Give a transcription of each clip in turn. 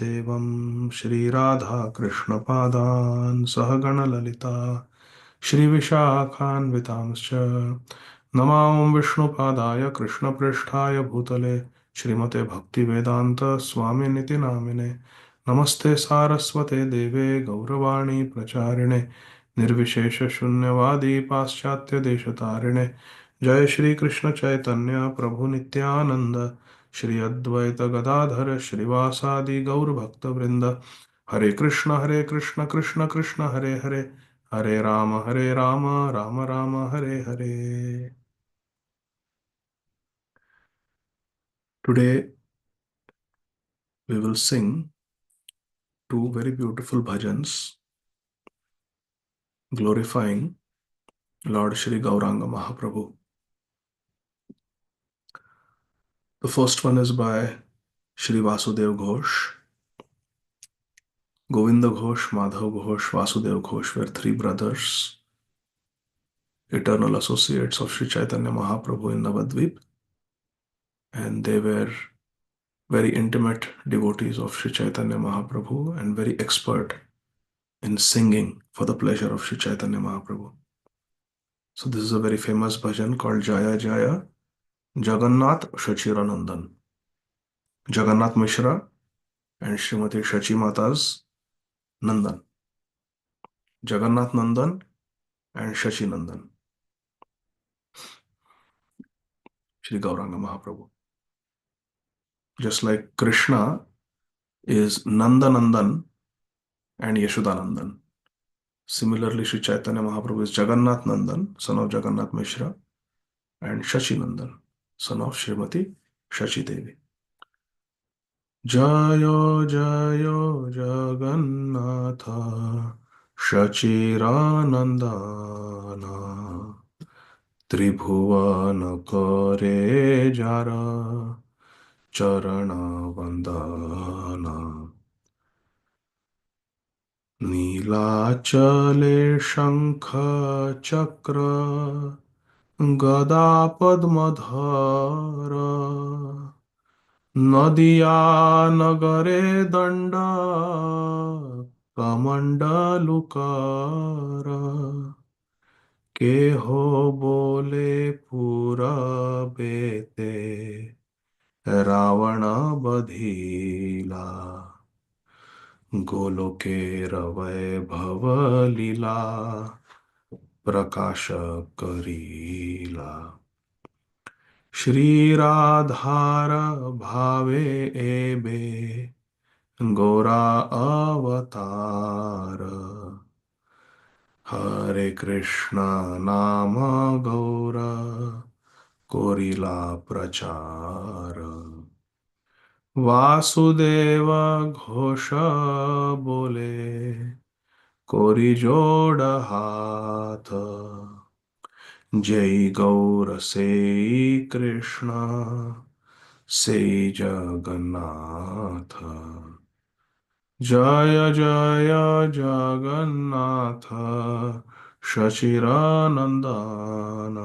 देवं श्रीराधाकृष्णपादान् सहगणललिता श्रीविशाखान्वितांश्च नमां विष्णुपादाय कृष्णप्रेष्ठाय भूतले श्रीमते भक्तिवेदान्त स्वामिनिति नामिने नमस्ते सारस्वते देवे गौरवाणी प्रचारिणे निर्विशेष शून्यवादी पाश्चात्य देशतारिणे जय श्री कृष्ण चैतन्य प्रभु नित्यानंद श्री अद्वैत गदाधर श्रीवासादि गौर भक्त वृंद हरे कृष्ण कृष्ण कृष्ण हरे हरे हरे राम राम राम हरे हरे. Today we will sing two very beautiful bhajans glorifying Lord Shri Gauranga Mahaprabhu. The first one is by Shri Vasudev Ghosh. Govinda Ghosh, Madhav Ghosh, Vasudev Ghosh were three brothers, eternal associates of Sri Chaitanya Mahaprabhu in Navadvip, and they were very intimate devotees of Sri Chaitanya Mahaprabhu and very expert in singing for the pleasure of Sri Chaitanya Mahaprabhu. So this is a very famous bhajan called Jaya Jaya Jagannath Shachiranandan. Jagannath Mishra and Srimati Shachi Mata's Nandan. Jagannath Nandan and Shachi Nandan. Shri Gauranga Mahaprabhu. Just like Krishna is Nandanandan and Yashodanandan. Similarly, Sri Chaitanya Mahaprabhu is Jagannath Nandan, son of Jagannath Mishra, and Shachi Nandan, son of Srimati Shachi Devi. Jayo Jayo Jagannatha Shachiranandana Tribhuvan Kare Jara Charana Vandana नीलाचले शंख चक्र गदा पद्मधर नदिया नगरे दंड कमंडलुकार के हो बोले पूरा बेते रावण बधीला गोलोके वैभव लीला प्रकाश करीला श्री राधार भावे एबे गोरा अवतार हरे कृष्ण नाम गौरा कोरिला प्रचार वासुदेव घोष बोले कोरी जोड़ हाथ जय गौर से कृष्ण से जगन्नाथ जय जय जगन्नाथ शशिरानंदन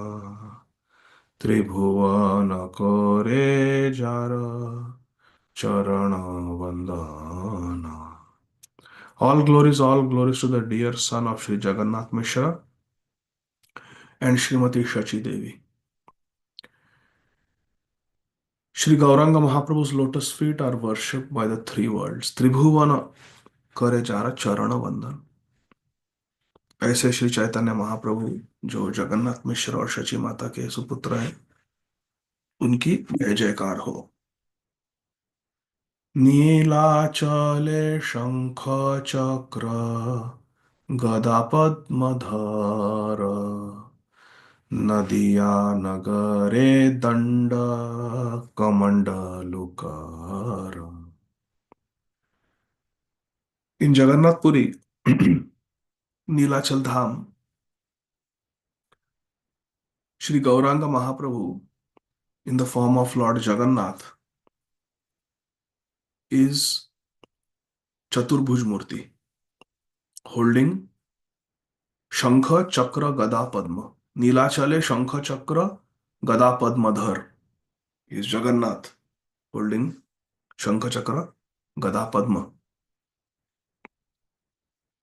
त्रिभुवन कोरे जार चरण वंदना. All glories to the dear son of Sri Jagannath Mishra and Srimati Shachi Devi. Sri Gauranga Mahaprabhu's lotus feet are worshipped by the three worlds. Tribhuvana करे जारा चरण वंदन. ऐसे श्री चैतन्य महाप्रभु जो जगन्नाथ मिश्र और शची माता के सुपुत्र हैं, उनकी जय जयकार हो. नीलाचले शंख चक्र गदा पद्मधर नदिया नगरे दंड कमंडलुकार. In Jagannath Puri, Neelachal Dham, Sri Gauranga Mahaprabhu, in the form of Lord Jagannath, is Chaturbhuj Murti, holding Shankha Chakra Gada Padma. Neelachale Shankha Chakra Gada Padmadhar is Jagannath, holding Shankha Chakra Gada Padma.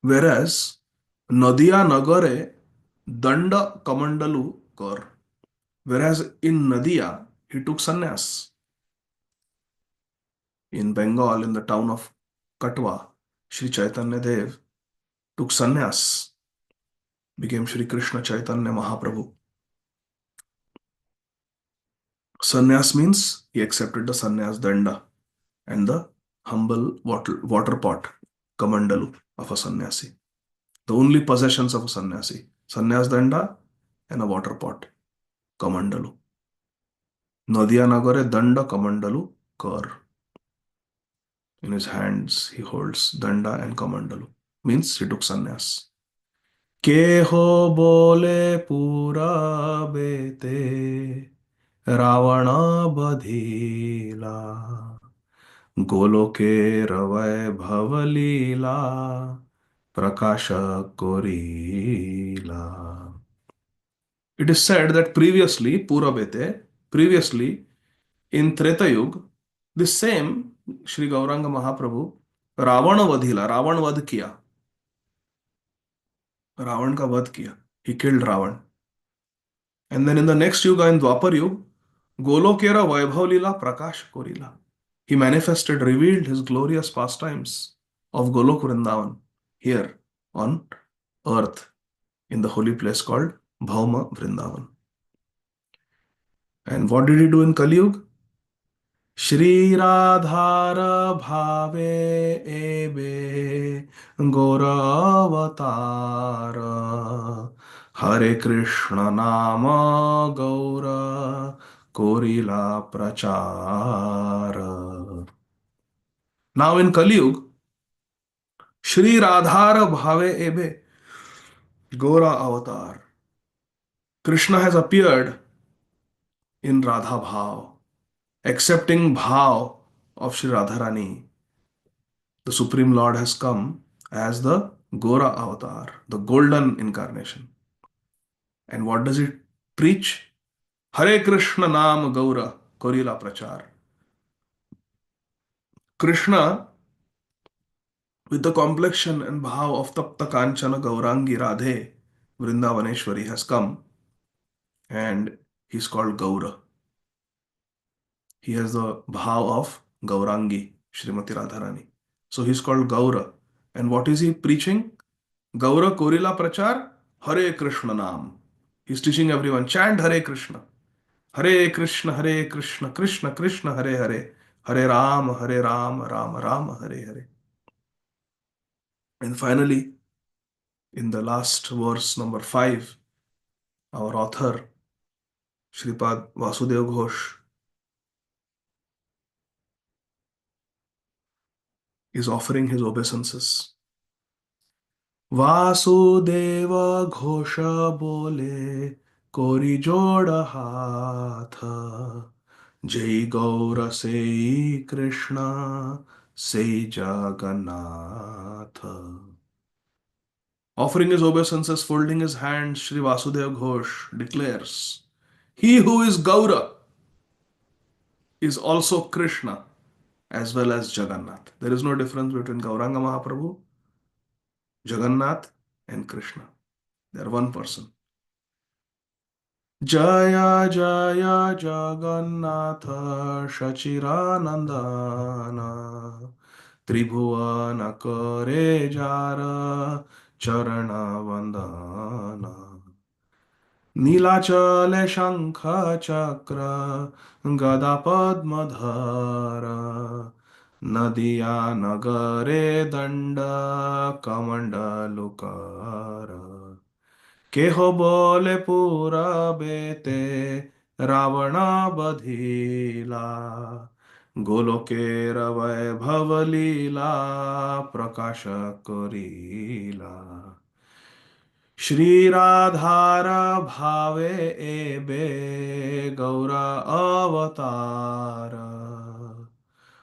Whereas Nadia Nagare Danda Kamandalu Kar. Whereas in Nadia, he took sannyas. In Bengal, in the town of Katwa, Sri Chaitanya Dev took sannyas, became Sri Krishna Chaitanya Mahaprabhu. Sannyas means he accepted the sannyas danda and the humble water pot, kamandalu of a sannyasi. The only possessions of a sannyasi, sannyas danda and a water pot, kamandalu. Nadia Nagare danda kamandalu kar. In his hands, he holds danda and kamandalu. Means he took sannyas. केहो बोले पूरा बेते रावण बधीला गोलोके रवै भवलीला प्रकाश कोरीला. It is said that previously, Purabete, previously in Treta Yuga, this same Sri Gauranga Mahaprabhu, Ravana Vadhila, Ravan Vadh किया, रावण का वध किया. He killed Ravan. And then in the next Yuga, in Dwapar Yuga, Golokera Vaibhav Lila Prakash Korila. He manifested, revealed his glorious pastimes of Golok Vrindavan here on earth in the holy place called Bhauma Vrindavan. And what did he do in Kali Yuga? Shri Radhara Bhave Ebe Gauravatara Hare Krishna Nama Gaura Korila Prachara. Now in Kali Yuga, Shri Radhara Bhave Ebe Gaura Avatar. Krishna has appeared in Radha Bhav, accepting Bhav of Shri Radharani. The Supreme Lord has come as the Gora Avatar, the golden incarnation. And what does it preach? Hare Krishna Nam Gaura Korila Prachar. Krishna, with the complexion and bhav of Tapta Kanchana Gaurangi Radhe, Vrindavaneshwari, has come and he's called Gaura. He has the bhav of Gaurangi, Srimati Radharani. So he's called Gaura. And what is he preaching? Gaura Korila Prachar, Hare Krishna Nam. He's teaching everyone, chant Hare Krishna. Hare Krishna, Hare Krishna, Krishna Krishna, Hare Hare. Hare Ram, Hare Ram, Ram Ram, Hare Hare. And finally, in the last verse, number 5, our author, Shripad Vasudeva Ghosh, is offering his obeisances. Vasudeva Ghosha bole kori joda hatha Jai Gaura Sei Krishna Sei Jagannatha. Offering his obeisances, folding his hands, Sri Vasudeva Ghosh declares, he who is Gaura is also Krishna as well as Jagannath. There is no difference between Gauranga Mahaprabhu, Jagannath, and Krishna. They are one person. Jaya Jaya Jagannatha Shachiranandana Tribhuvana Kare Jara Charana Vandana Nilachale Shankha Chakra Gada Padmadhara Nadiya Nagare Danda Kamandalukara Keho bole pura bete Ravana badhila Goloke ravai bhavalila Prakasha korila Shri Radhara bhave ebe Gaura avatara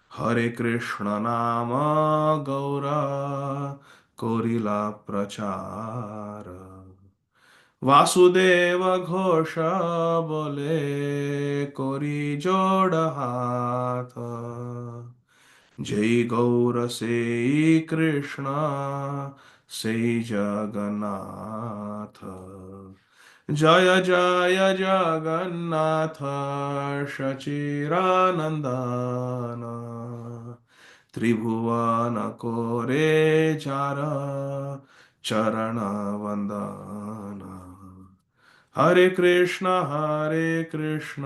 Hare Krishna nama Gaura Korila prachara Vasudev Ghosh बोले कोरी जोड़ हाथ जय गौर से कृष्णा से जगन्नाथ। जय जय जगन्नाथ सचिरानंदन। त्रिभुवन कोरे चार चरण वंदन। Hare Krishna Krishna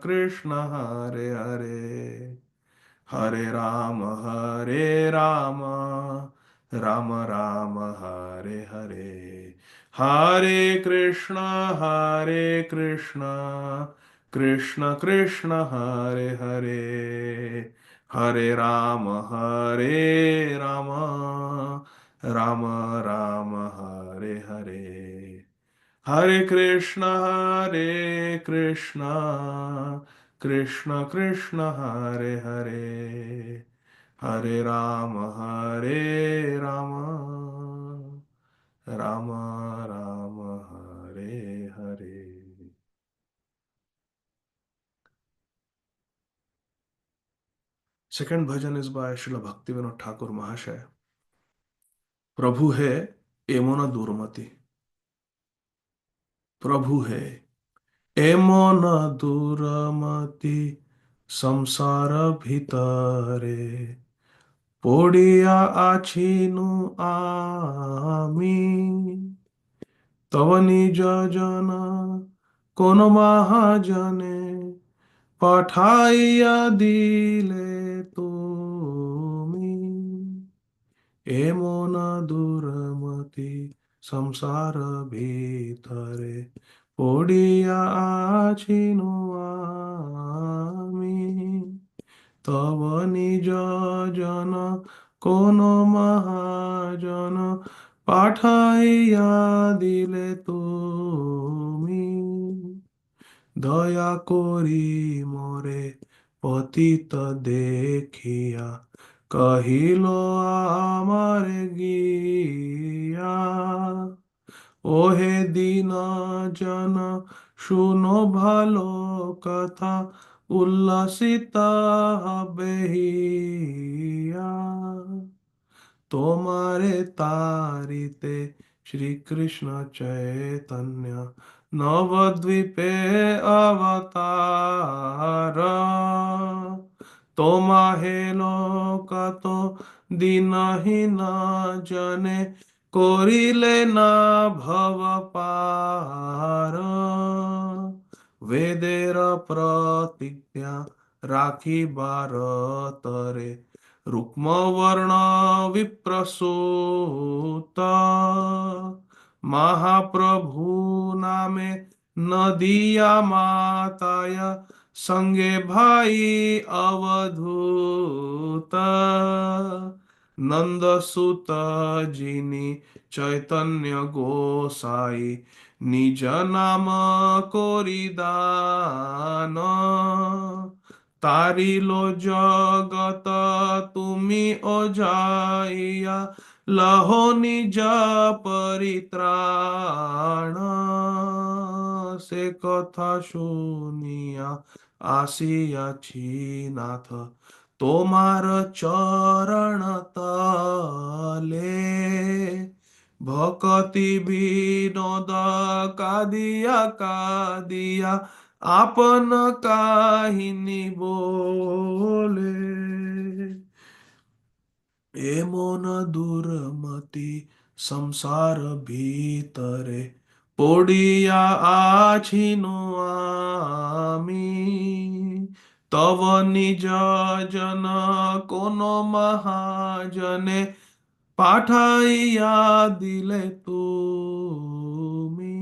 Krishna Hare Hare, Hare Ram Ram Ram Hare Hare. Hare Krishna Krishna Krishna Hare Hare, Hare Ram Ram Ram Hare Hare. Hare Krishna Krishna Krishna Hare Hare, Hare Ram Ram Ram Hare Hare. Second bhajan is by Srila Bhakti Vinod Thakur महाशय। प्रभु है एमोना दूरमति। प्रभु है एमोना दूरमति संसार ভিতরে পড়িয়া আছিনু আমি, তব নিজ জন কোন মহাজনে পাঠাইয়া দিলে তুমি। এমন দুর্মতি সংসার ভিতরে পড়িয়া আছিনু আমি, তব নিজ জন কোন মহাজন পাঠাইয়া দিলে তুমি। দয়া করি মোরে পতিত দেখিয়া কহিল আমারে গিয়া, ওহে দীন জন শুনো ভালো কথা উল্লসিত হবে হিয়া। তোমারে তারিতে শ্রীকৃষ্ণ চৈতন্য নবদ্বীপে অবতার। তোমাহে লোকত দীনহীন জনে করিলে না ভব পার। বেদের প্রতিজ্ঞা রাখিবার তরে रुक्मवर्ण विप्रसूत महाप्रभु नामे नदिया माताय संगे भाई अवधूत। नंद सुत जिनी चैतन्य गोसाई निज नाम कोरिदान। তারিল জগত তুমি অজাইয়া লহ নিজ পরিত্রাণ। সে কথা শুনিয়া আসিয়াছি নাথ তোমার চরণ তলে। ভকতি বিনোদ কাদিয়া কাদিয়া আপন কাহিনী বলে। এমন দুর্মতি সংসার ভিতরে পড়িয়া আছিনু আমি, তব নিজ জন কোন মহাজনে পাঠাইয়া দিলে তুমি।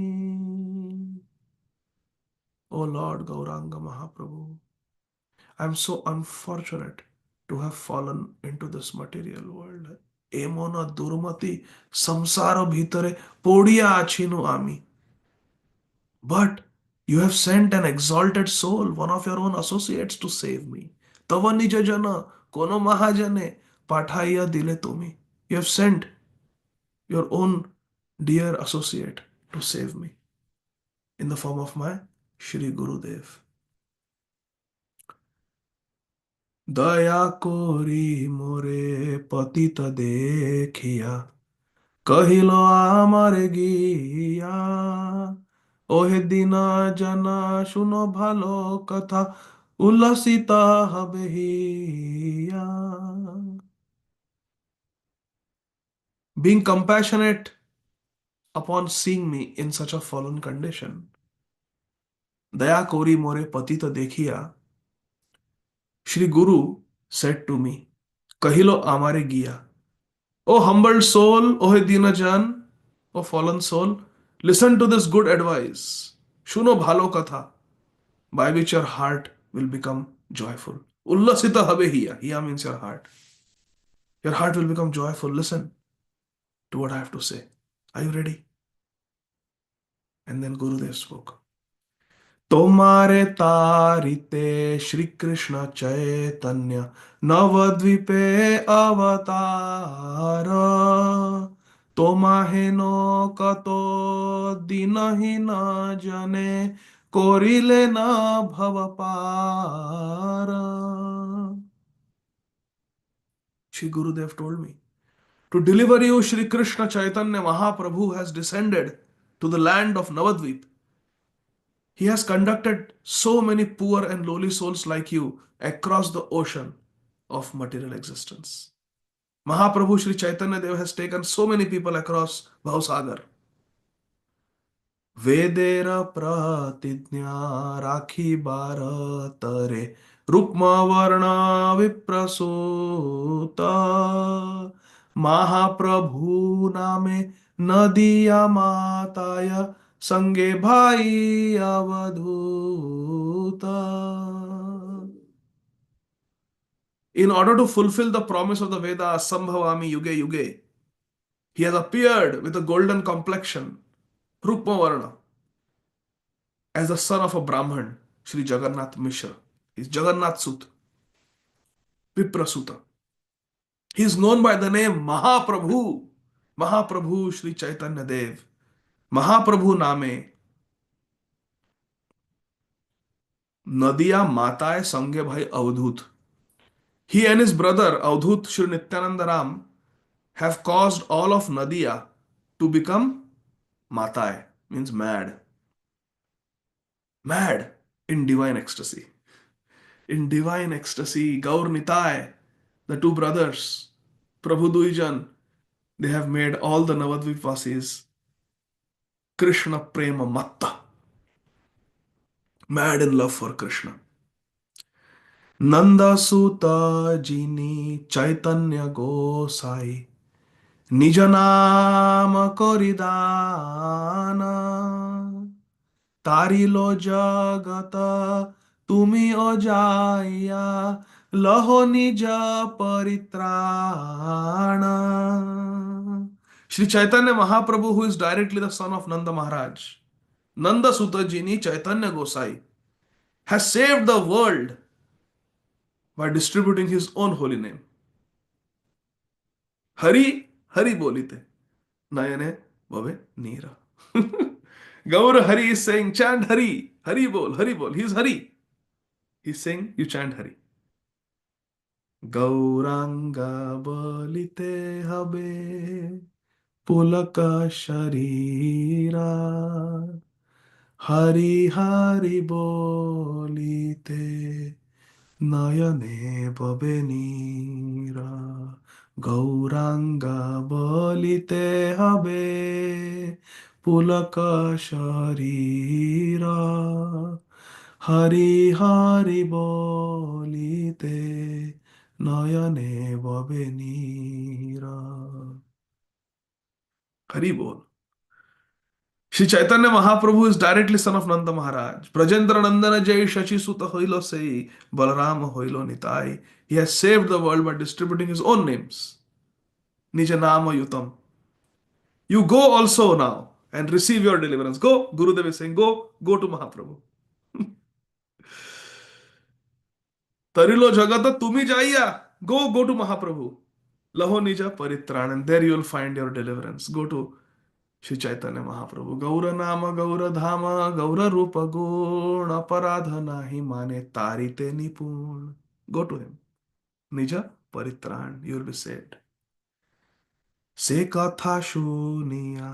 O Lord Gauranga Mahaprabhu, I am so unfortunate to have fallen into this material world. এমন দুর্মতি সংসার ভিতরে পড়িয়া আছিনু আমি। But you have sent an exalted soul, one of your own associates, to save me. তব নিজ জন কোন মহাজনে পাঠাইয়া দিলে তুমি। You have sent your own dear associate to save me in the form of my Shri Gurudev. দয়া করি মোরে পতিত দেখিয়া কহিল আমার গিয়া, ওহে দীন জানা শুনো ভালো কথা, উল্লসিত হবে হিয়া। Being compassionate upon seeing me in such a fallen condition, दया कोरी मोरे पतित देखिया, Shri Guru said to me, Kahilo amare giya. O humbled soul, O dinajan, O fallen soul, listen to this good advice. Shuno bhalo katha, by which your heart will become joyful. Ullasita habe hiya. Hiya means your heart. Your heart will become joyful. Listen to what I have to say. Are you ready? And then Gurudev spoke. তোমারে তারিতে শ্রীকৃষ্ণ চৈতন্য নবদ্বীপে অবতার, তোমাহেন কত দিনহীন জনে করিলে না ভব পার। Shri Gurudev told me, to deliver you, Shri Krishna Chaitanya Mahaprabhu has descended to the land of Navadvip. He has conducted so many poor and lowly souls like you across the ocean of material existence. Mahaprabhu Sri Chaitanya Dev has taken so many people across Bhausagar. वेदेर प्रतिज्ञा राखिबार तरे रुक्म वर्ण विप्रसूत महाप्रभु नामे नदिया माताय संगे भाई अवधूत. In order to fulfill the promise of the Vedas, Sambhavami Yuge Yuge, he has appeared with a golden complexion, Rukma Varna, as the son of a Brahman, Sri Jagannath Mishra. He is Jagannath Sut, Viprasuta. He is known by the name Mahaprabhu, Mahaprabhu Sri Chaitanya Dev. Mahaprabhu Name, Nadiya Mataye Sange Bhai Avadhut. He and his brother Avadhut Sri Nityananda Ram have caused all of Nadia to become Mataye, means mad. Mad in divine ecstasy. In divine ecstasy, Gaur Nitai, the two brothers, Prabhu Duijan, they have made all the Navadvipvasis Krishna Prema Matta, mad in love for Krishna. Nanda Suta Jini Chaitanya Gosai Nijanam Koridana তারিল জগত তুমি অজাইয়া লহ নিজ পরিত্রাণ. Sri Chaitanya Mahaprabhu, who is directly the son of Nanda Maharaj, Nanda Sutajini Chaitanya Gosai, has saved the world by distributing his own holy name. Hari, Hari bolite, Nayane Bhave Neera. Gaur Hari is saying, chant Hari, Hari bol, Hari bol. He is Hari. He's saying, you chant Hari. Gauranga bolite habe pulaka sharira. Hari Hari bolite nayane babenira. Gauranga bolite habe pulaka sharira. Hari Hari bolite nayane babenira. Hari bol. Shri Chaitanya Mahaprabhu is directly son of Nanda Maharaj. Brajendra Nandana Jai Shashi Suta Hoilo Sei Balaram Hoilo Nitai. He has saved the world by distributing his own names. Nija Nama Yutam. You go also now and receive your deliverance. Go. Gurudev is saying, go to Mahaprabhu. Tarilo Jagata Tumi Jaiya. Go to Mahaprabhu. Laho Nija Paritran, and there you will find your deliverance. Go to Shri Chaitanya Mahaprabhu. Gaura Nama, Gaura Dhama, Gaura Rupa Gun, Aparadha Nahi Mane Tarite Nipun. Go to him. Nija paritran. You will be saved. সে কথা শুনিয়া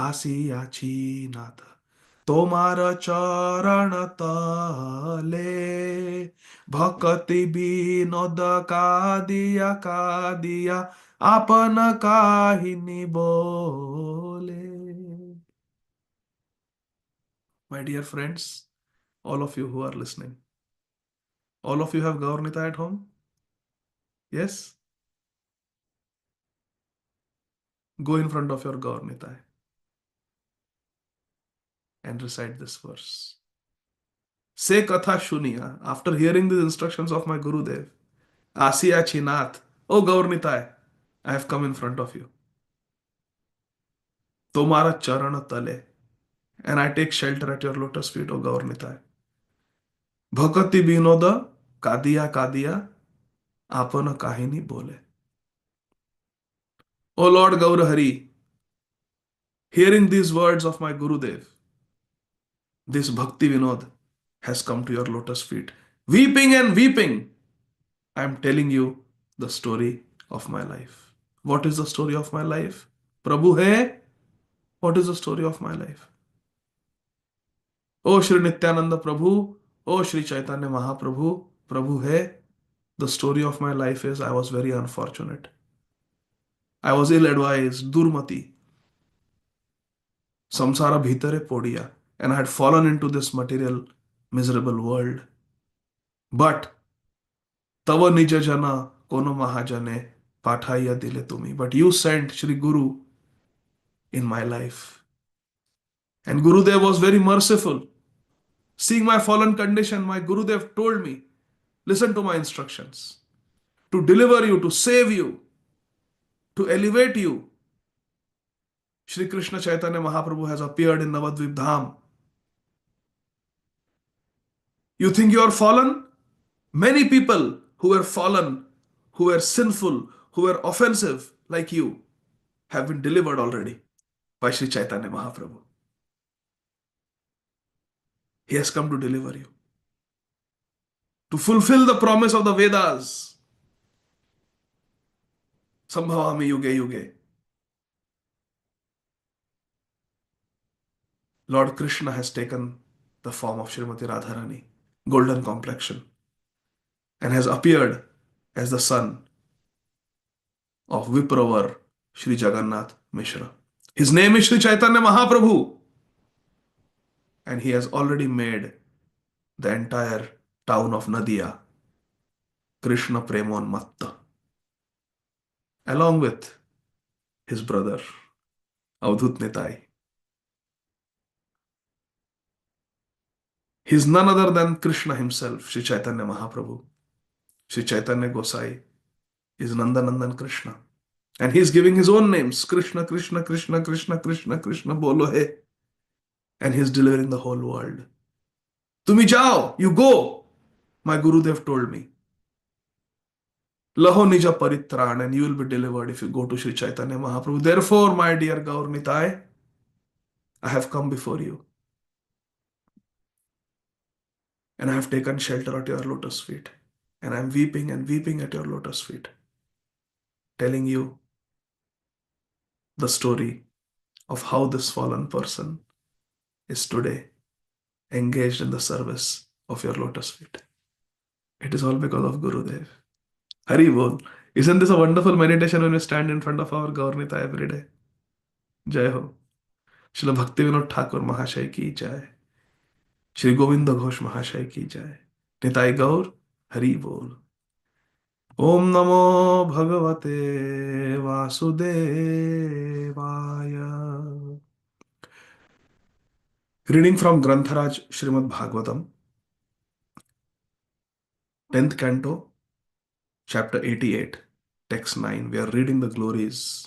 আসিয়াছি নাথ তোমার চরণ তলে ভক্তি বিনোদ কাদিয়া কাদিয়া আপন কাহিনী বলে. My dear friends, all of you who are listening, all of you have Gaurnita at home? Yes? Go in front of your Gaurnita and recite this verse. Say Katha Shunia, after hearing the instructions of my Gurudev, Asiya Chinath, O Gaurnitai, I have come in front of you. Tomara Charana Tale, and I take shelter at your lotus feet, O Gaurnitai. Bhakati Binoda, Kadiya Kadiya, Apana Kahini Bole. O Lord Gaur Hari, hearing these words of my Gurudev, this Bhakti Vinod has come to your lotus feet. Weeping and weeping, I am telling you the story of my life. What is the story of my life? Prabhu hai, what is the story of my life? Oh Shri Nityananda Prabhu, oh Shri Chaitanya Mahaprabhu, Prabhu hai, the story of my life is I was very unfortunate. I was ill advised, Durmati, samsara bhitare podiya, and I had fallen into this material, miserable world. But तव निज जना कोनो महाजने पाठाइया dile tumi. But you sent Shri Guru in my life. And Gurudev was very merciful. Seeing my fallen condition, my Gurudev told me, listen to my instructions. To deliver you, to save you, to elevate you. Shri Krishna Chaitanya Mahaprabhu has appeared in Navadvip Dham. You think you are fallen? Many people who were fallen, who were sinful, who were offensive like you have been delivered already by Shri Chaitanya Mahaprabhu. He has come to deliver you, to fulfill the promise of the Vedas. Sambhavami yuge yuge. Lord Krishna has taken the form of Srimati Radharani, golden complexion, and has appeared as the son of Vipravar Sri Jagannath Mishra. His name is Sri Chaitanya Mahaprabhu, and he has already made the entire town of Nadia Krishna Premon Matta, along with his brother Avdhut Nitai. He is none other than Krishna himself, Sri Chaitanya Mahaprabhu. Sri Chaitanya Gosai is Nandanandan Krishna. And he is giving his own names, Krishna, Krishna, Krishna, Krishna, Krishna, Krishna, bolo hai. And he is delivering the whole world. Tumi jao, you go. My Gurudev told me. Laho nija paritran, and you will be delivered if you go to Sri Chaitanya Mahaprabhu. Therefore, my dear Gaur Nitai, I have come before you. And I have taken shelter at your lotus feet. And I am weeping and weeping at your lotus feet, telling you the story of how this fallen person is today engaged in the service of your lotus feet. It is all because of Gurudev. Hari Bol. Isn't this a wonderful meditation when we stand in front of our Gaurnita every day? Jai Ho. Srila Bhaktivinoda Thakur Mahashay ki jai. Shri Govinda Ghosh Mahashay ki jai. Nitai Gaur. Hari Bol. Om Namo Bhagavate Vasudevaya. Reading from Grantharaj Srimad Bhagavatam, 10th Canto, Chapter 88, Text 9. We are reading the glories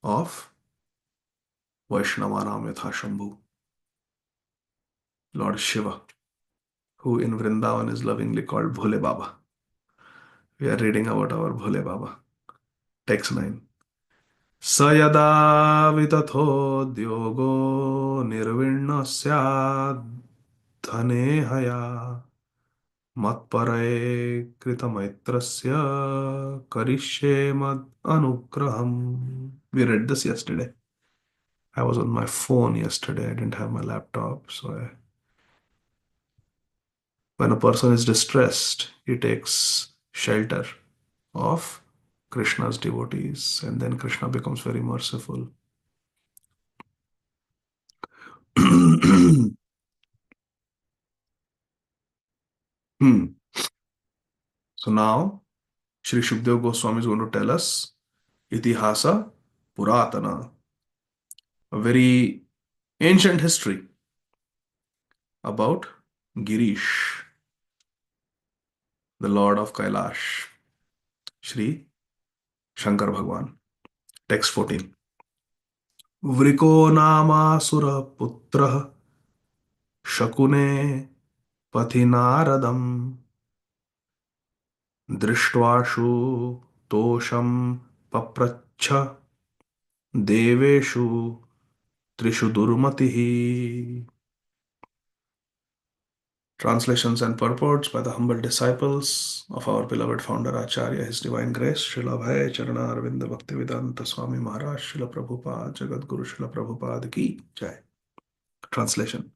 of Vaishnavanam Yatha Shambhu, Lord Shiva, who in Vrindavan is lovingly called Bhole Baba. We are reading about our Bhole Baba. Text 9. Sayada vitathodyogo nirvinna syad dhane haya मत्परये कृतमैत्रस्य करिष्ये मद अनुग्रहम्. We read this yesterday. I was on my phone yesterday. I didn't have my laptop. When a person is distressed, he takes shelter of Krishna's devotees, and then Krishna becomes very merciful. Hmm. So now, Sri Shukdev Goswami is going to tell us Itihasa Puratana, a very ancient history about Girish, the Lord of Kailash, Sri Shankar Bhagwan. Text 14. Vriko namasura putra शकुने पथि नारदम् दृष्ट्वाशु तोषं पप्रच्छ देवेषु त्रिषु दुर्मतिः. Translations and purports by the humble disciples of our beloved founder Acharya, His Divine Grace, Srila Bhai Charana Arvinda Bhaktivedanta Swami Maharaj, Srila Prabhupada, Jagat Guru Srila Prabhupada Ki Jai. Translation.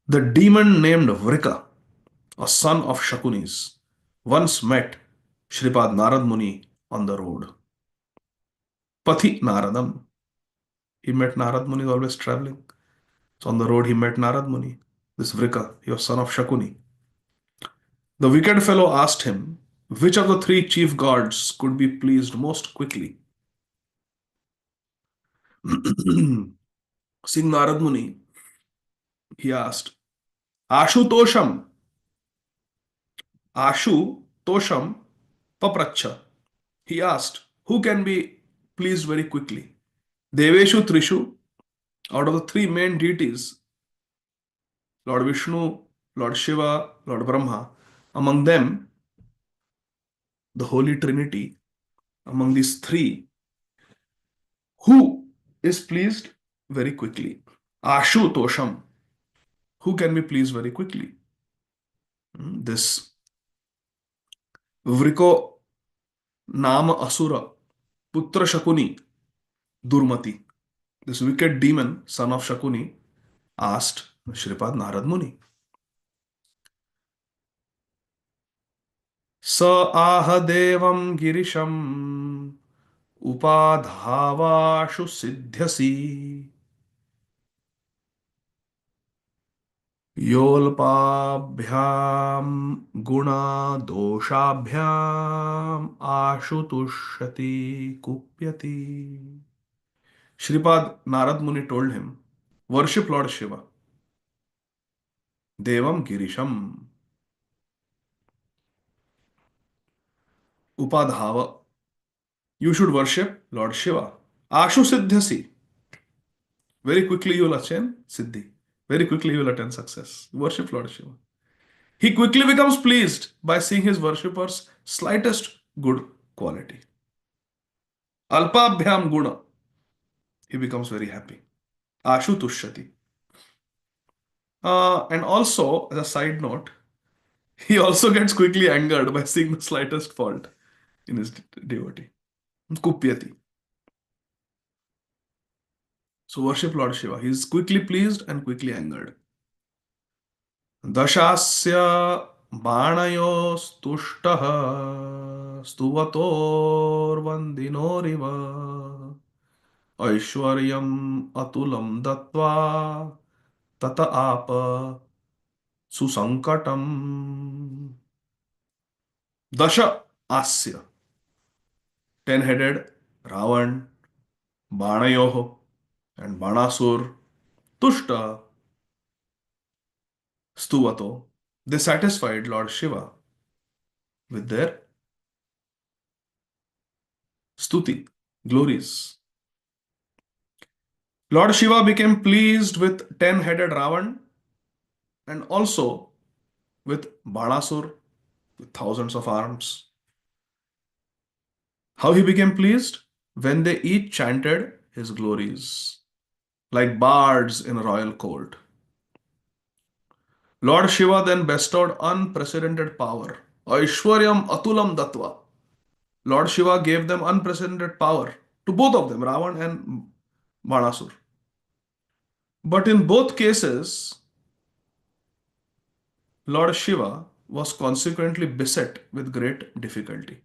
The demon named Vrika, a son of Shakunis, once met Shripad Narad Muni on the road. Pathi Naradam. He met Narad Muni, always traveling. So on the road, he met Narad Muni, this Vrika, he was son of Shakuni. The wicked fellow asked him, which of the three chief gods could be pleased most quickly? Seeing Narad Muni, he asked, Ashu Tosham, Ashu Tosham Papracha. He asked, who can be pleased very quickly? Deveshu Trishu, out of the three main deities, Lord Vishnu, Lord Shiva, Lord Brahma, among them, the Holy Trinity, among these three, who is pleased very quickly? Ashu Tosham, who can be pleased very quickly? This Vriko Nama Asura, Putra Shakuni, Durmati, this wicked demon, son of Shakuni, asked Shripad Narad Muni. स आह देवं गिरिशम् उपाधावाशु सिद्ध्यसि योल्पाभ्याम गुणादोषाभ्याम आशु तुष्यति कुप्यति. Shripad Narad Muni told him, worship Lord Shiva, Devam Girisham, Upadhava. You should worship Lord Shiva. Ashu Siddhyasi. Very quickly you will attain Siddhi. Very quickly you will attain success. Worship Lord Shiva. He quickly becomes pleased by seeing his worshippers' slightest good quality. Alpabhyam guna. He becomes very happy. Ashu Tushati. And also, as a side note, he also gets quickly angered by seeing the slightest fault in his devotee. Kupyati. So worship Lord Shiva. He is quickly pleased and quickly angered. दशास्य बाणयोस्तुष्टः स्तुवतोर्वन्दिनोरिव ऐश्वर्यम् अतुलं दत्त्वा तत आप सुसंकटम्. दश आस्य, 10-headed Ravan, Banayoho, and Banasur, Tushta, Stuvato. They satisfied Lord Shiva with their stuti, glories. Lord Shiva became pleased with 10-headed Ravan and also with Banasur with thousands of arms. How he became pleased? When they each chanted his glories, like bards in a royal court. Lord Shiva then bestowed unprecedented power. Aishwaryam Atulam Datva. Lord Shiva gave them unprecedented power to both of them, Ravan and Banasur. But in both cases, Lord Shiva was consequently beset with great difficulty.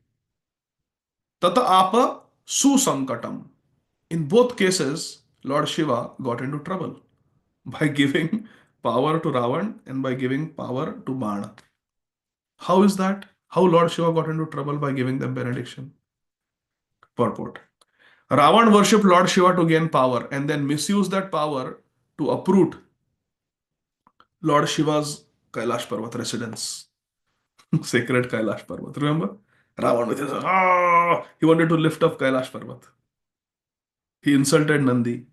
Tata apa susankatam. In both cases, Lord Shiva got into trouble by giving power to Ravan and by giving power to Bana. How is that? How Lord Shiva got into trouble by giving them benediction? Purport. Ravan worshipped Lord Shiva to gain power and then misused that power to uproot Lord Shiva's Kailash Parvat residence. Sacred Kailash Parvat. Remember? Ravan with his he wanted to lift up Kailash Parvat. He insulted Nandi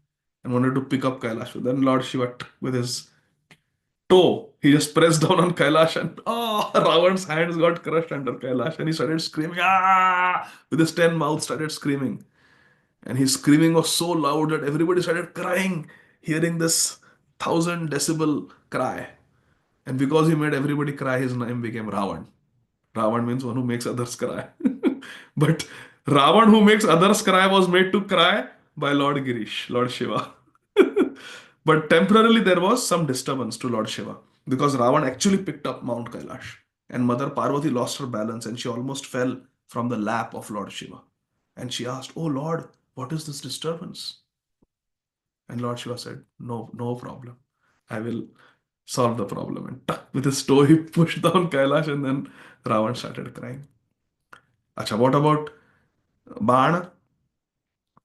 and wanted to pick up Kailash. Then Lord Shiva with his toe, he just pressed down on Kailash and Ravan's hands got crushed under Kailash and he started screaming with his 10 mouths started screaming. And his screaming was so loud that everybody started crying, hearing this 1,000 decibel cry. And because he made everybody cry, his name became Ravan. Ravan means one who makes others cry. But Ravan who makes others cry was made to cry by Lord Girish, Lord Shiva. But temporarily there was some disturbance to Lord Shiva because Ravan actually picked up Mount Kailash and Mother Parvati lost her balance and she almost fell from the lap of Lord Shiva. And she asked, "Oh Lord, what is this disturbance?" And Lord Shiva said, "No, no problem. I will solve the problem." And tuck, with his toe, he pushed down Kailash and then Ravan started crying. Acha, what about Bana?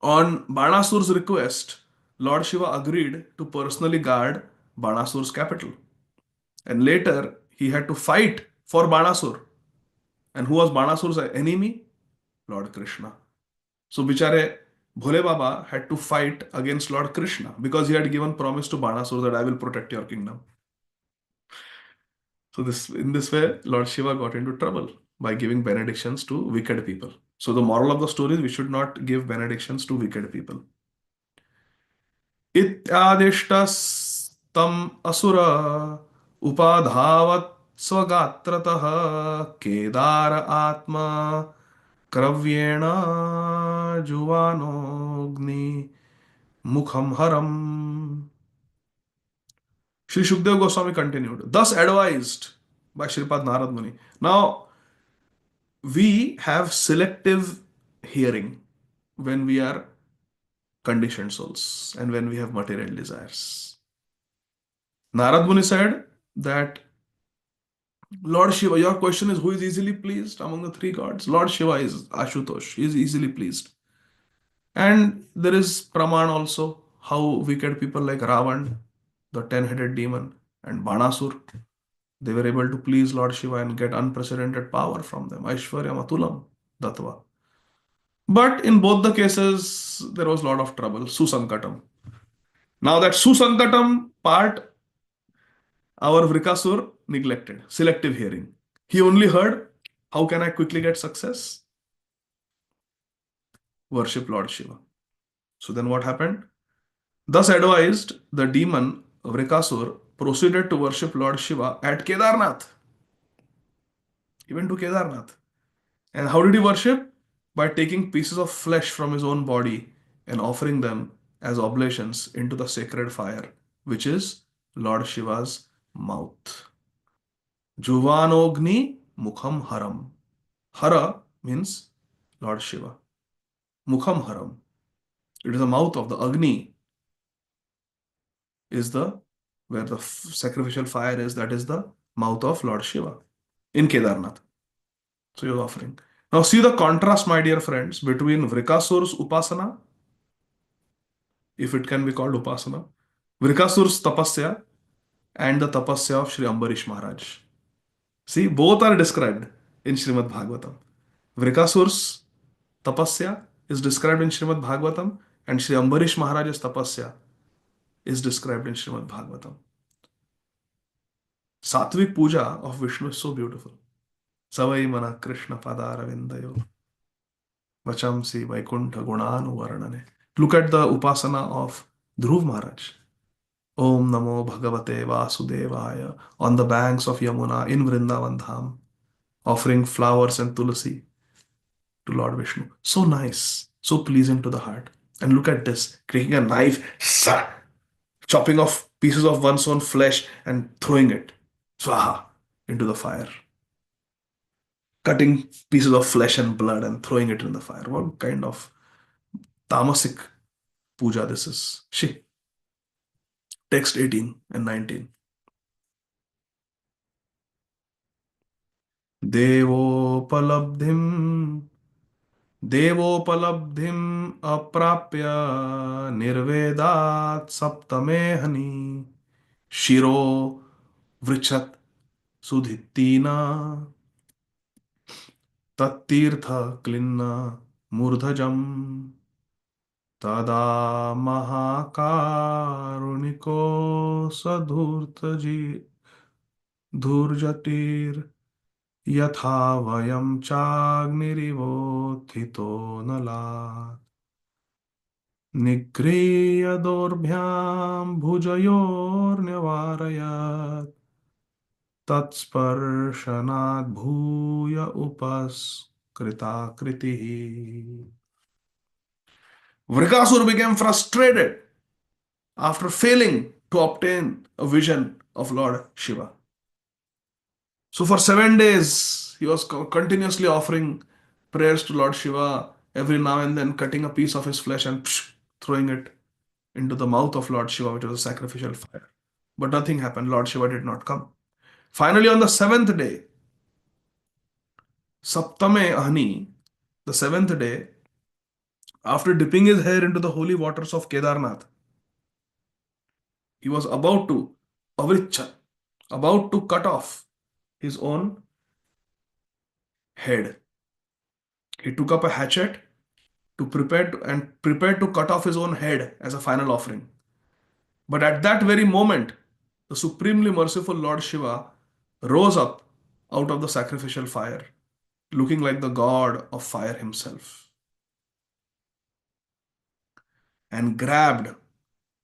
On Banasur's request, Lord Shiva agreed to personally guard Banasur's capital. And later, he had to fight for Banasur. And who was Banasur's enemy? Lord Krishna. So, Bichare Bhole Baba had to fight against Lord Krishna because he had given promise to Banasur that I will protect your kingdom. So, in this way, Lord Shiva got into trouble by giving benedictions to wicked people. So, the moral of the story is we should not give benedictions to wicked people. इत्यादिष्टस्तम् असुर उपाधावत् स्वगात्रतः केदार आत्मा क्रव्येण जुवानोऽग्नि मुखम हरम. Sri Shukdev Goswami continued, thus advised by Shripad Narad Muni. Now, we have selective hearing when we are conditioned souls and when we have material desires. Narad Muni said that Lord Shiva, your question is who is easily pleased among the three gods? Lord Shiva is Ashutosh, he is easily pleased. And there is Praman also, how wicked people like Ravan, the 10-headed demon, and Banasur, they were able to please Lord Shiva and get unprecedented power from them. Aishwaryam Atulam Datva. But in both the cases, there was a lot of trouble. Susankatam. Now that Susankatam part, our Vrikasur neglected. Selective hearing. He only heard, how can I quickly get success? Worship Lord Shiva. So then what happened? Thus advised, the demon Vrikasur proceeded to worship Lord Shiva at Kedarnath. He went to Kedarnath. And how did he worship? By taking pieces of flesh from his own body and offering them as oblations into the sacred fire, which is Lord Shiva's mouth. Juvanogni Mukham Haram. Hara means Lord Shiva. Mukham Haram. It is the mouth of the Agni, is the where the sacrificial fire is, that is the mouth of Lord Shiva in Kedarnath. So you're offering. Now see the contrast, my dear friends, between Vrikasur's Upasana, if it can be called Upasana, Vrikasur's Tapasya, and the Tapasya of Sri Ambarish Maharaj. See, both are described in Srimad Bhagavatam. Vrikasur's Tapasya is described in Srimad Bhagavatam, and Sri Ambarish Maharaj's Tapasya is described in Srimad Bhagavatam. Satvik Puja of Vishnu is so beautiful. Savai Mana Krishna Padaravindayo Vachamsi Vaikuntha Gunanu Varnane. Look at the Upasana of Dhruv Maharaj. Om Namo Bhagavate Vasudevaya on the banks of Yamuna in Vrindavan Dham, offering flowers and tulasi to Lord Vishnu. So nice, so pleasing to the heart. And look at this, taking a knife, chopping off pieces of one's own flesh and throwing it, swaha, into the fire. Cutting pieces of flesh and blood and throwing it in the fire. What kind of tamasic puja this is? She, text 18 and 19. देवोपलब्धिं देवोपलब्धिम् अप्राप्य निर्वेदात् सप्तमे हनि शिरो वृच्छत् सुधित्तिना तत्तीर्थ क्लिन्न मूर्धजम् तदा महाकारुणिको धूर्जटिर् यथा वयं चाग्निरिवोत्थितो नलात् निगृह्य दोर्भ्यां भुजयोर्न्यवारयत् तत्स्पर्शनात् भूय उपस्कृताकृतिः. Vrikasur became frustrated after failing to obtain a vision of Lord Shiva. So for 7 days, he was continuously offering prayers to Lord Shiva, every now and then cutting a piece of his flesh and throwing it into the mouth of Lord Shiva, which was a sacrificial fire. But nothing happened. Lord Shiva did not come. Finally, on the seventh day, Saptame Ahni, the seventh day, after dipping his hair into the holy waters of Kedarnath, he was about to cut off his own head. He took up a hatchet to prepare to cut off his own head as a final offering. But at that very moment, the supremely merciful Lord Shiva rose up out of the sacrificial fire, looking like the god of fire himself, and grabbed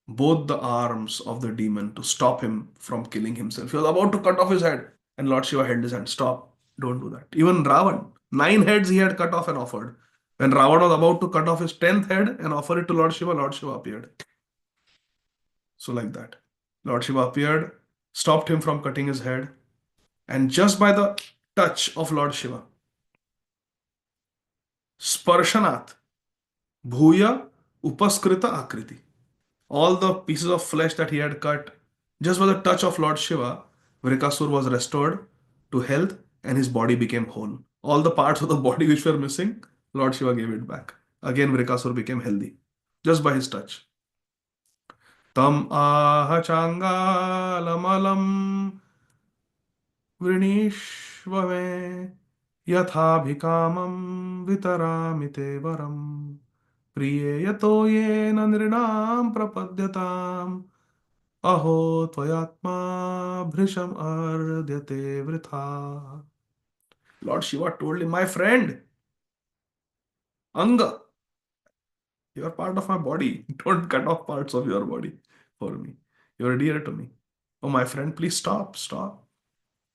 both the arms of the demon to stop him from killing himself. He was about to cut off his head, and Lord Shiva held his hand. Stop, don't do that. Even Ravan, 9 heads he had cut off and offered. When Ravan was about to cut off his 10th head and offer it to Lord Shiva appeared. So, like that, Lord Shiva appeared, stopped him from cutting his head, and just by the touch of Lord Shiva, Sparshanat, Bhuya, Upaskrita Akriti, all the pieces of flesh that he had cut, just by the touch of Lord Shiva, Vrikasur was restored to health and his body became whole. All the parts of the body which were missing, Lord Shiva gave it back. Again, Vrikasur became healthy just by his touch. Tam aha changalamalam vrinishvame yathabhikamam vitaramite varam priye yato yena nrinam prapadyatam aho tvayatma bhrisham ardyate vritha. Lord Shiva told him, my friend, Anga, you are part of my body. Don't cut off parts of your body for me. You are dear to me. Oh, my friend, please stop, stop,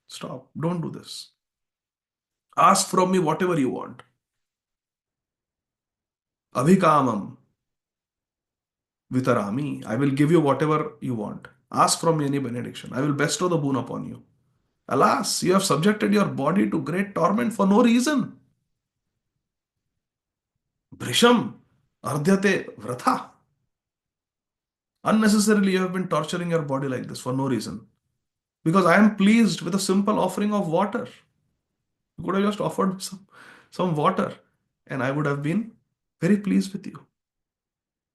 stop. Don't do this. Ask from me whatever you want. Abhikamam vitarami. I will give you whatever you want. Ask from me any benediction. I will bestow the boon upon you. Alas, you have subjected your body to great torment for no reason. Brisham ardhyate vratha. Unnecessarily, you have been torturing your body like this for no reason. Because I am pleased with a simple offering of water. You could have just offered some water, and I would have been very pleased with you.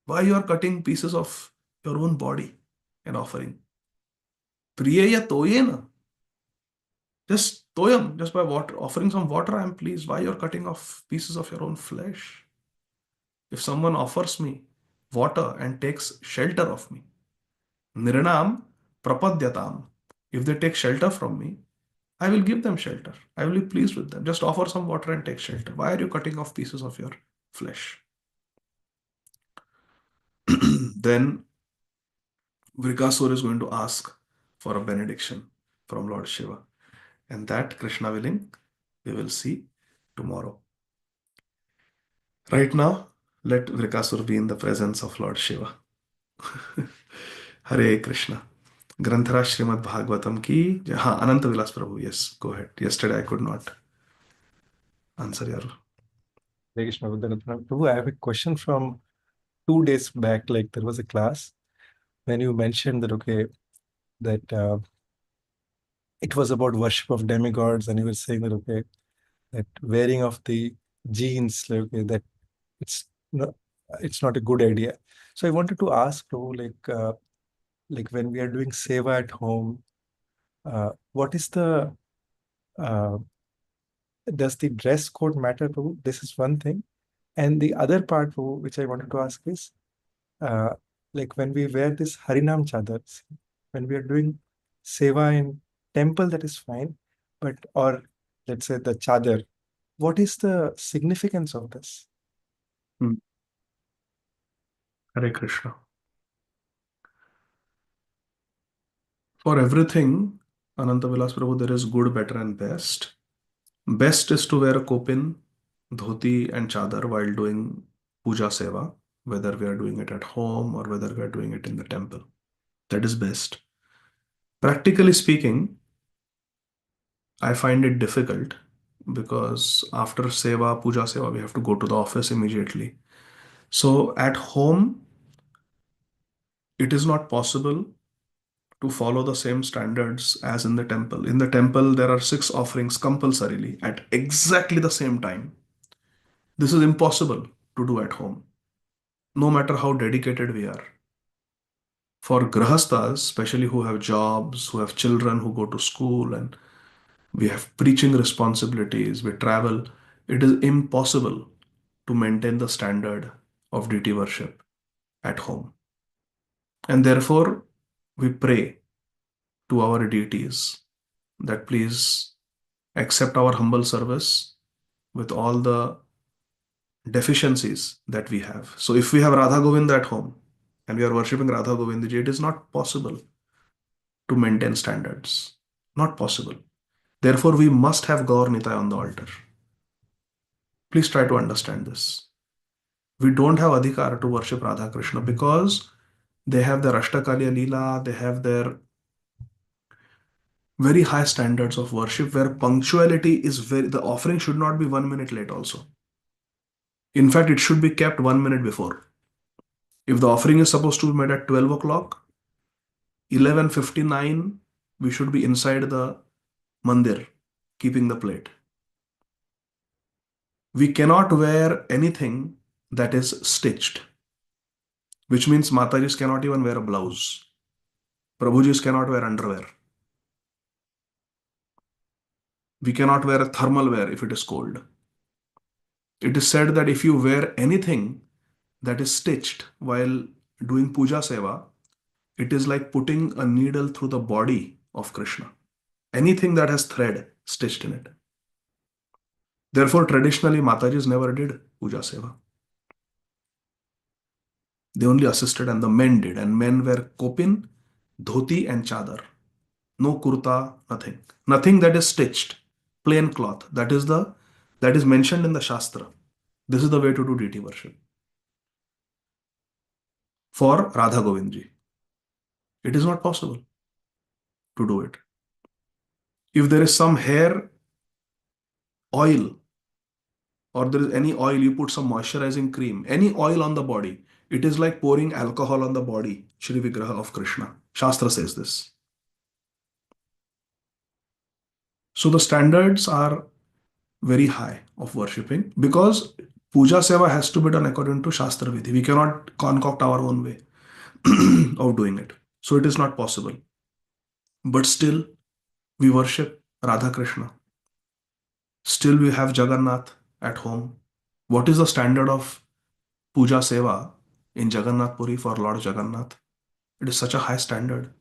Why you are cutting pieces of your own body and offering? Priyeya toyena. Just toyam, just by water, offering some water, I am pleased. Why you are cutting off pieces of your own flesh? If someone offers me water and takes shelter of me, Nirnam prapadyatam. If they take shelter from me, I will give them shelter. I will be pleased with them. Just offer some water and take shelter. Why are you cutting off pieces of your flesh? Then Vrikasur is going to ask for a benediction from Lord Shiva. And that, Krishna willing, we will see tomorrow. Right now, let Vrikasur be in the presence of Lord Shiva. Hare Krishna. Granthara Srimad Bhagavatam ki. हाँ, Ananta Vilas Prabhu. Yes, go ahead. Yesterday I could not answer your. Hare Krishna, Vandanatana. Prabhu, I have a question from 2 days back. Like there was a class when you mentioned that, okay, that it was about worship of demigods, and you were saying that, okay, that wearing of the jeans, like, okay, that it's not, it's not a good idea. So I wanted to ask, Prabhu, like when we are doing seva at home, what is the uh, does the dress code matter, Prabhu? This is one thing. And the other part, Prabhu, which I wanted to ask is, uh, like when we wear this Harinam chadars, when we are doing seva in temple, that is fine, but or let's say the chadar, what is the significance of this? Hmm. Hare Krishna. For everything, Ananta Vilas Prabhu, there is good, better, and best. Best is to wear a kopin, dhoti, and chadar while doing puja seva, whether we are doing it at home or whether we are doing it in the temple. That is best. Practically speaking, I find it difficult because after seva, puja seva, we have to go to the office immediately. So at home, it is not possible to follow the same standards as in the temple. In the temple, there are 6 offerings compulsorily at exactly the same time. This is impossible to do at home, no matter how dedicated we are. For grahastas, especially who have jobs, who have children who go to school, and we have preaching responsibilities, we travel, it is impossible to maintain the standard of deity worship at home. And therefore, we pray to our deities that please accept our humble service with all the deficiencies that we have. So if we have Radha Govinda at home and we are worshipping Radha Govindaji, it is not possible to maintain standards. Not possible. Therefore, we must have Gaur Nitai on the altar. Please try to understand this. We don't have Adhikar to worship Radha Krishna because they have their Ashtakaliya Leela, they have their very high standards of worship where punctuality is the offering should not be 1 minute late also. In fact, it should be kept 1 minute before. If the offering is supposed to be made at 12 o'clock, 11:59, we should be inside the mandir, keeping the plate. We cannot wear anything that is stitched, which means Matajis cannot even wear a blouse. Prabhujis cannot wear underwear. We cannot wear a thermal wear if it is cold. It is said that if you wear anything that is stitched while doing puja seva, it is like putting a needle through the body of Krishna. Anything that has thread stitched in it. Therefore, traditionally, Matajis never did puja seva. They only assisted and the men did. And men wear kopin, dhoti, and chadar. No kurta, nothing. Nothing that is stitched. Plain cloth. That is mentioned in the Shastra. This is the way to do deity worship. For Radha Govindji. It is not possible to do it. If there is some hair oil or there is any oil, you put some moisturizing cream, any oil on the body, it is like pouring alcohol on the body, Shri Vigraha of Krishna. Shastra says this. So the standards are very high of worshipping because puja seva has to be done according to Shastra Vidhi. We cannot concoct our own way of doing it. So it is not possible. But still, we worship Radha Krishna. Still, we have Jagannath at home. What is the standard of puja seva in Jagannath Puri for Lord Jagannath? It is such a high standard.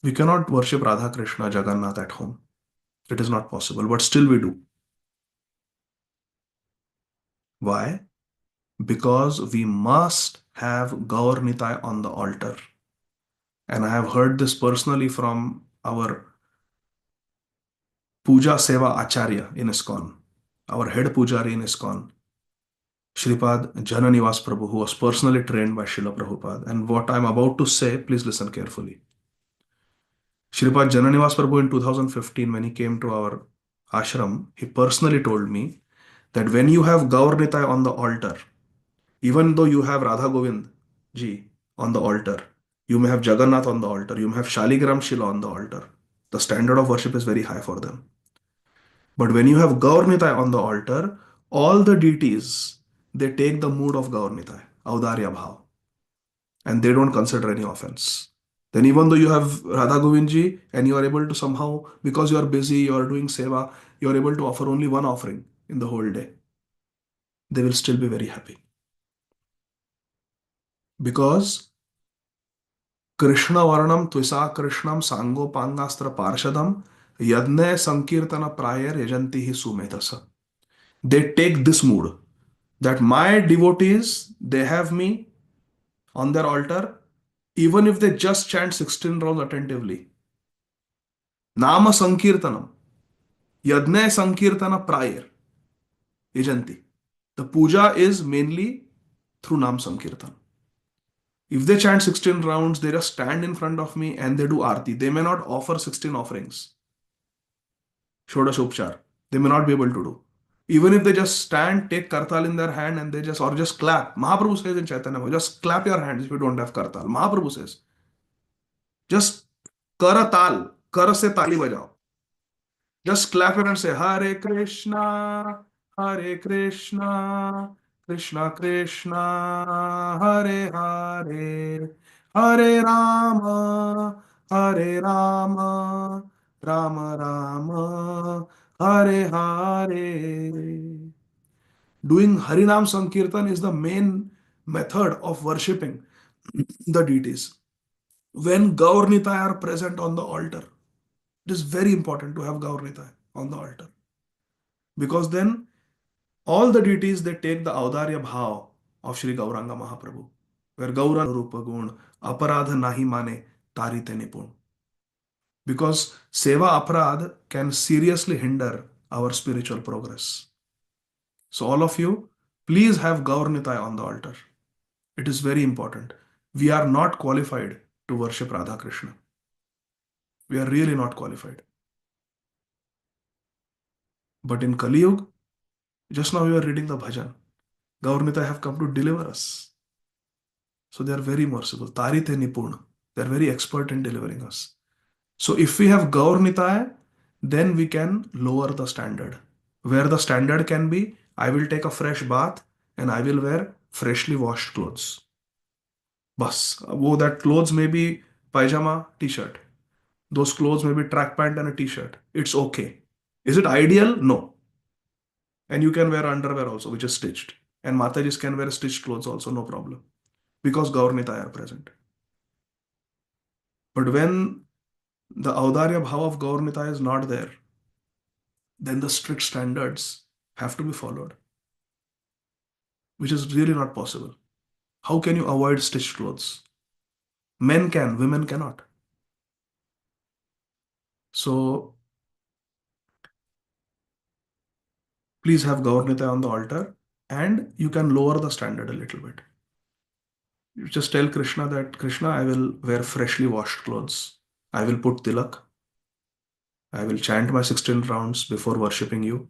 We cannot worship Radha Krishna Jagannath at home. It is not possible, but still we do. Why? Because we must have Gaur Nitai on the altar. And I have heard this personally from our Puja Seva Acharya in ISKCON, our head Pujari in ISKCON, Shripad Jananivas Prabhu, who was personally trained by Srila Prabhupada. And what I'm about to say, please listen carefully. Shripad Jananivas Prabhu in 2015, when he came to our ashram, he personally told me that when you have Gaur Nitai on the altar, even though you have Radha Govind ji on the altar, you may have Jagannath on the altar, you may have Shaligram Shila on the altar. The standard of worship is very high for them. But when you have Gaur Nitai on the altar, all the deities, they take the mood of Gaur Nitai, Audarya Bhav, and they don't consider any offense. Then even though you have Radha Govindji and you are able to somehow, because you are busy, you are doing seva, you are able to offer only one offering in the whole day, they will still be very happy. Because Krishna Varnam Tvisa Krishnam Sango Pangastra Parshadam Yadne Sankirtana Prayer Yajanti Hi Sumetasa. They take this mood that my devotees, they have me on their altar, even if they just chant 16 rounds attentively. Nama Sankirtanam, Yadne Sankirtana Prayer Yajanti. The puja is mainly through Nam Sankirtan. If they chant 16 rounds, they just stand in front of me and they do arti. They may not offer 16 offerings. Shodash Upchar. They may not be able to do. Even if they just stand, take kartal in their hand and they just, or just clap. Mahaprabhu says in Chaitanya, just clap your hands if you don't have kartal. Mahaprabhu says, just kara tal, kar se tali bajao. Just clap it and say, Hare Krishna, Krishna Krishna, Hare Hare, Hare Rama, Hare Rama, Rama Rama, Hare Hare. Doing Harinam Sankirtan is the main method of worshipping the deities. When Gaur Nitai are present on the altar, it is very important to have Gaur Nitai on the altar. Because then all the deities they take the Audarya Bhav of Sri Gauranga Mahaprabhu, where Gaura Rupa Gun, Aparadha Nahi Mane, Tarite Nipun. Because Seva Aparadh can seriously hinder our spiritual progress. So, all of you, please have Gaur Nitai on the altar. It is very important. We are not qualified to worship Radha Krishna. We are really not qualified. But in Kali Yuga, just now we were reading the bhajan. Gaur Nitai have come to deliver us. So they are very merciful. Tarite Nipurna. They are very expert in delivering us. So if we have Gaur Nitai, then we can lower the standard. Where the standard can be, I will take a fresh bath and I will wear freshly washed clothes. Bas. Wo that clothes may be pajama, t-shirt. Those clothes may be track pant and a t-shirt. It's okay. Is it ideal? No. And you can wear underwear also, which is stitched. And Matajis can wear stitched clothes also, no problem. Because Gaur Nitai are present. But when the Audarya Bhav of Gaur Nitai is not there, then the strict standards have to be followed, which is really not possible. How can you avoid stitched clothes? Men can, women cannot. So please have Gaur Nitai on the altar and you can lower the standard a little bit. You just tell Krishna that, Krishna, I will wear freshly washed clothes. I will put tilak. I will chant my 16 rounds before worshipping you.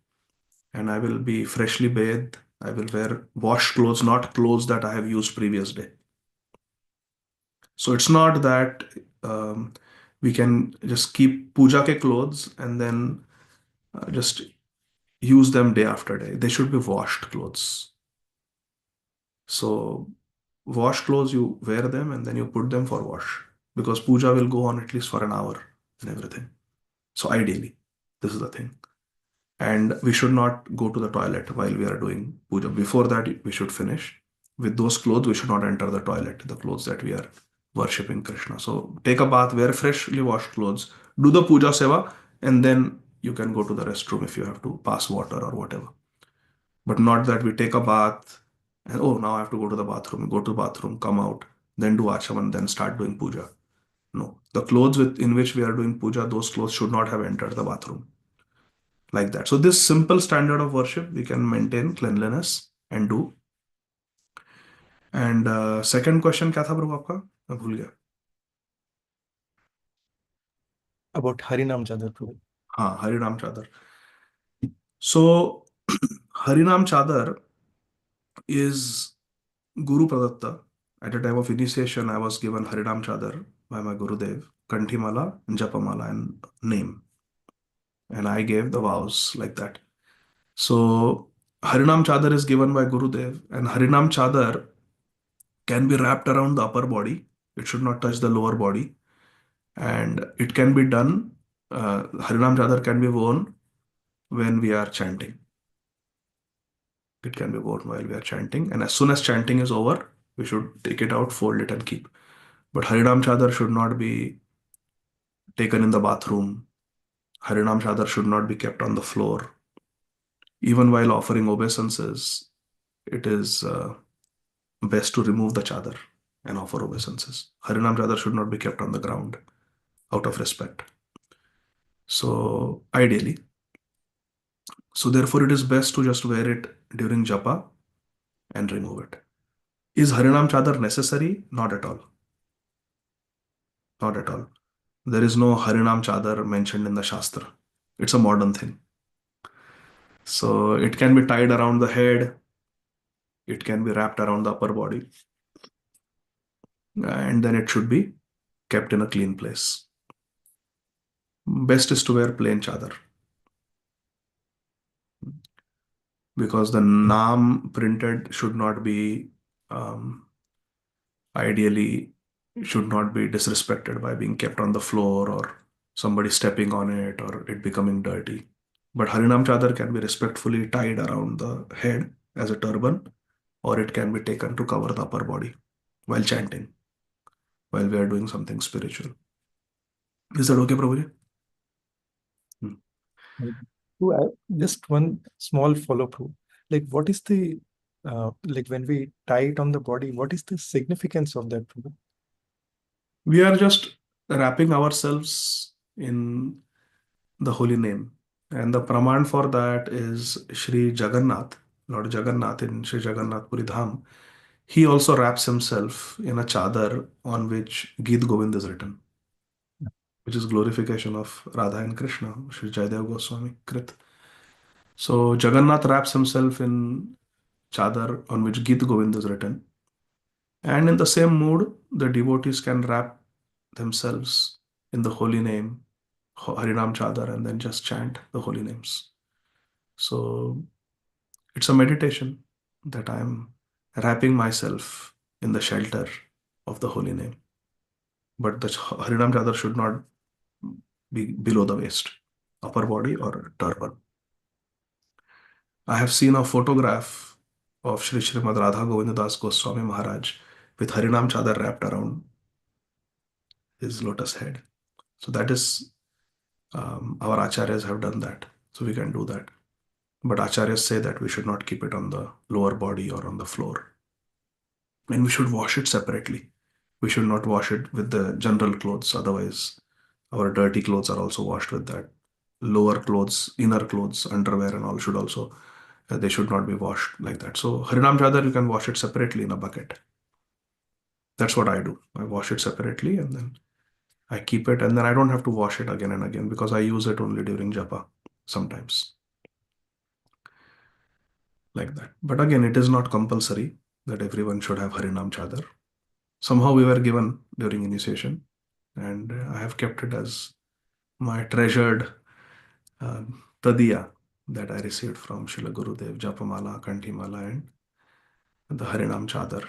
And I will be freshly bathed. I will wear washed clothes, not clothes that I have used previous day. So it's not that we can just keep puja ke clothes and then just use them day after day. They should be washed clothes. So washed clothes, you wear them and then you put them for wash because puja will go on at least for an hour and everything. So ideally, this is the thing. And we should not go to the toilet while we are doing puja. Before that, we should finish. With those clothes, we should not enter the toilet, the clothes that we are worshipping Krishna. So take a bath, wear freshly washed clothes, do the puja seva, and then you can go to the restroom if you have to pass water or whatever. But not that we take a bath and now I have to go to the bathroom, come out, then do achaman, then start doing puja. No. The clothes in which we are doing puja, those clothes should not have entered the bathroom. Like that. So this simple standard of worship, we can maintain cleanliness and do. And second question क्या था प्रभु आपका? मैं भूल गया. About Harinam Chadar, Prabhu. हाँ, हरिनाम चादर. So Harinam Chadar is Guru Pradatta. At the time of initiation, I was given Harinam Chadar by my Gurudev, Kanthimala, Japamala, and name. And I gave the vows like that. So Harinam Chadar is given by Gurudev, and Harinam Chadar can be wrapped around the upper body. It should not touch the lower body. And it can be done, Harinam Chadar can be worn when we are chanting. It can be worn while we are chanting. And as soon as chanting is over, we should take it out, fold it, and keep. But Harinam Chadar should not be taken in the bathroom. Harinam Chadar should not be kept on the floor. Even while offering obeisances, it is best to remove the chadar and offer obeisances. Harinam Chadar should not be kept on the ground out of respect. So, ideally. So, therefore, it is best to just wear it during japa and remove it. Is Harinam Chadar necessary? Not at all. Not at all. There is no Harinam Chadar mentioned in the Shastra. It's a modern thing. So it can be tied around the head, it can be wrapped around the upper body, and then it should be kept in a clean place. Best is to wear plain chadar because the naam printed should not be, ideally, should not be disrespected by being kept on the floor or somebody stepping on it or it becoming dirty. But Harinam Chadar can be respectfully tied around the head as a turban, or it can be taken to cover the upper body while chanting, while we are doing something spiritual. Is that okay, Prabhuji? Hmm. Just one small follow-up. Like, what is the like when we tie it on the body, what is the significance of that, Prabhu? We are just wrapping ourselves in the holy name. And the praman for that is Sri Jagannath, Lord Jagannath in Sri Jagannath Puri Dham. He also wraps himself in a chadar on which Geet Govind is written, which is glorification of Radha and Krishna, Sri Jaydev Goswami Krit. So Jagannath wraps himself in chadar on which Geet Govind is written. And in the same mood, the devotees can wrap themselves in the holy name, Harinam Chadar, and then just chant the holy names. So it's a meditation that I'm wrapping myself in the shelter of the holy name. But the Harinam Chadar should not be below the waist, upper body or turban. I have seen a photograph of Sri Srimad Radha Govinda Das Goswami Maharaj with Harinam Chadar wrapped around his lotus head. So that is, our acharyas have done that. So we can do that. But acharyas say that we should not keep it on the lower body or on the floor. And we should wash it separately. We should not wash it with the general clothes. Otherwise, our dirty clothes are also washed with that. Lower clothes, inner clothes, underwear and all should also, they should not be washed like that. So Harinam Chadar, you can wash it separately in a bucket. That's what I do. I wash it separately and then I keep it, and then I don't have to wash it again and again because I use it only during japa sometimes. Like that. But again, it is not compulsory that everyone should have Harinam Chadar. Somehow we were given during initiation, and I have kept it as my treasured tadiya that I received from Srila Gurudev, Japamala, Kanthimala, and the Harinam Chadar.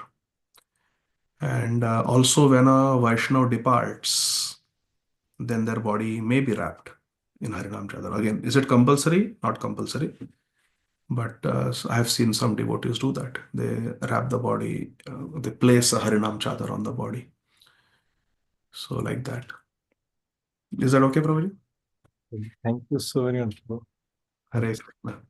And also, when a Vaishnav departs, then their body may be wrapped in Harinam Chadar. Again, is it compulsory? Not compulsory. But I have seen some devotees do that. They wrap the body, they place a Harinam Chadar on the body. So, like that. Is that okay, Prabhuji? Thank you so very much, Prabhu. Hare Krishna.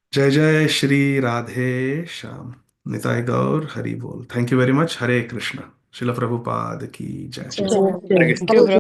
Jai Jai Shri Radhe Sham. Nitai Gaur Hari Bol. Thank you very much. Hare Krishna. Srila Prabhupada ki jai. Thank you, Prabhu.